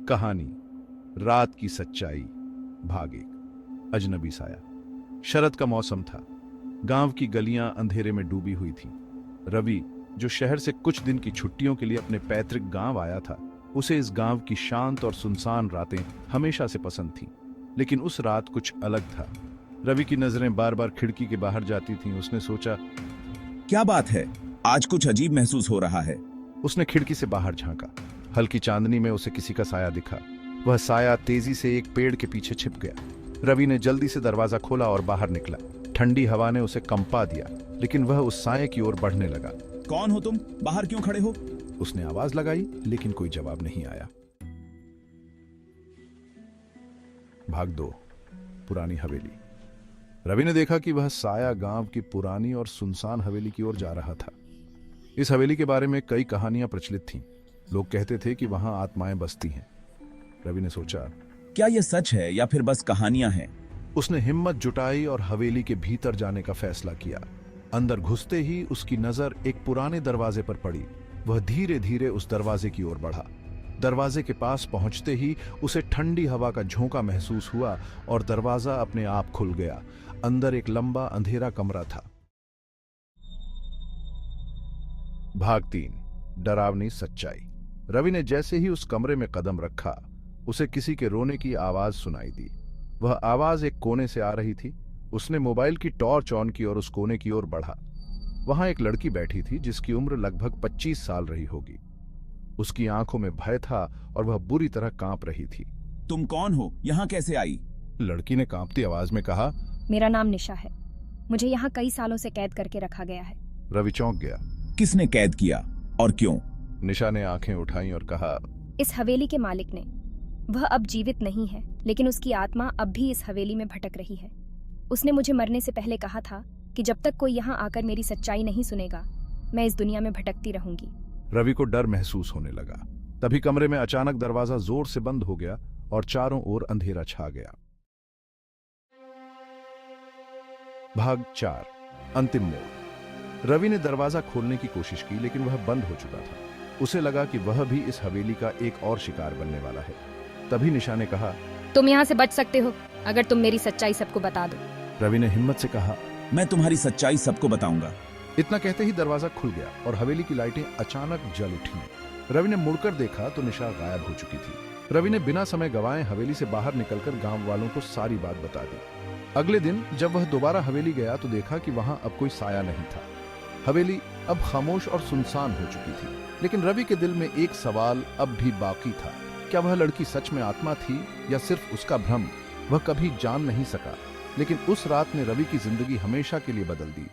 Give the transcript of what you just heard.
कहानी रात की सच्चाई भाग 1। अजनबी साया। शरद का मौसम था। गांव की गलियां अंधेरे में डूबी हुई थीं। रवि, जो शहर से कुछ दिन की छुट्टियों के लिए अपने पैतृक गांव आया था, उसे इस गांव की शांत और सुनसान रातें हमेशा से पसंद थीं। लेकिन उस रात कुछ अलग था। रवि की नजरें बार बार खिड़की के बाहर जाती थीं। उसने सोचा, क्या बात है, आज कुछ अजीब महसूस हो रहा है। उसने खिड़की से बाहर झांका। हल्की चांदनी में उसे किसी का साया दिखा। वह साया तेजी से एक पेड़ के पीछे छिप गया। रवि ने जल्दी से दरवाजा खोला और बाहर निकला। ठंडी हवा ने उसे कंपा दिया, लेकिन वह उस साये की ओर बढ़ने लगा। कौन हो तुम? बाहर क्यों खड़े हो? उसने आवाज लगाई, लेकिन कोई जवाब नहीं आया। भाग 2। पुरानी हवेली। रवि ने देखा कि वह साया गांव की पुरानी और सुनसान हवेली की ओर जा रहा था। इस हवेली के बारे में कई कहानियां प्रचलित थीं। लोग कहते थे कि वहां आत्माएं बसती हैं। रवि ने सोचा, क्या यह सच है या फिर बस कहानियां हैं? उसने हिम्मत जुटाई और हवेली के भीतर जाने का फैसला किया। अंदर घुसते ही उसकी नजर एक पुराने दरवाजे पर पड़ी। वह धीरे धीरे उस दरवाजे की ओर बढ़ा। दरवाजे के पास पहुंचते ही उसे ठंडी हवा का झोंका महसूस हुआ और दरवाजा अपने आप खुल गया। अंदर एक लंबा अंधेरा कमरा था। भाग 3। डरावनी सच्चाई। रवि ने जैसे ही उस कमरे में कदम रखा, उसे किसी के रोने की आवाज सुनाई दी। वह आवाज एक कोने से आ रही थी। उसने मोबाइल की टॉर्च ऑन की और उस कोने की ओर बढ़ा। वहां एक लड़की बैठी थी जिसकी उम्र लगभग 25 साल रही होगी। उसकी आंखों में भय था और वह बुरी तरह कांप रही थी। तुम कौन हो? यहाँ कैसे आई? लड़की ने कांपती आवाज में कहा। मेरा नाम निशा है। मुझे यहाँ कई सालों से कैद करके रखा गया है। रवि चौंक गया। किसने कैद किया और क्यों? निशा ने आंखें उठाई और कहा, इस हवेली के मालिक ने। वह अब जीवित नहीं है, लेकिन उसकी आत्मा अब भी इस हवेली में भटक रही है। उसने मुझे मरने से पहले कहा था कि जब तक कोई यहाँ आकर मेरी सच्चाई नहीं सुनेगा, मैं इस दुनिया में भटकती रहूंगी। रवि को डर महसूस होने लगा। तभी कमरे में अचानक दरवाजा जोर से बंद हो गया और चारों ओर अंधेरा छा गया। भाग 4। अंतिम मोड़। रवि ने दरवाजा खोलने की कोशिश की, लेकिन वह बंद हो चुका था। उसे लगा कि वह भी इस हवेली का एक और शिकार बनने वाला है। तभी निशा ने कहा, तुम यहाँ से बच सकते हो अगर तुम मेरी सच्चाई सबको बता दो। रवि ने हिम्मत से कहा, मैं तुम्हारी सच्चाई सबको बताऊंगा। इतना कहते ही दरवाजा खुल गया और हवेली की लाइटें अचानक जल उठीं। रवि ने मुड़कर देखा तो निशा गायब हो चुकी थी। रवि ने बिना समय गंवाए हवेली से बाहर निकलकर गांव वालों को सारी बात बता दी। अगले दिन जब वह दोबारा हवेली गया तो देखा कि वहां अब कोई साया नहीं था। हवेली अब खामोश और सुनसान हो चुकी थी। लेकिन रवि के दिल में एक सवाल अब भी बाकी था। क्या वह लड़की सच में आत्मा थी या सिर्फ उसका भ्रम? वह कभी जान नहीं सका, लेकिन उस रात ने रवि की जिंदगी हमेशा के लिए बदल दी।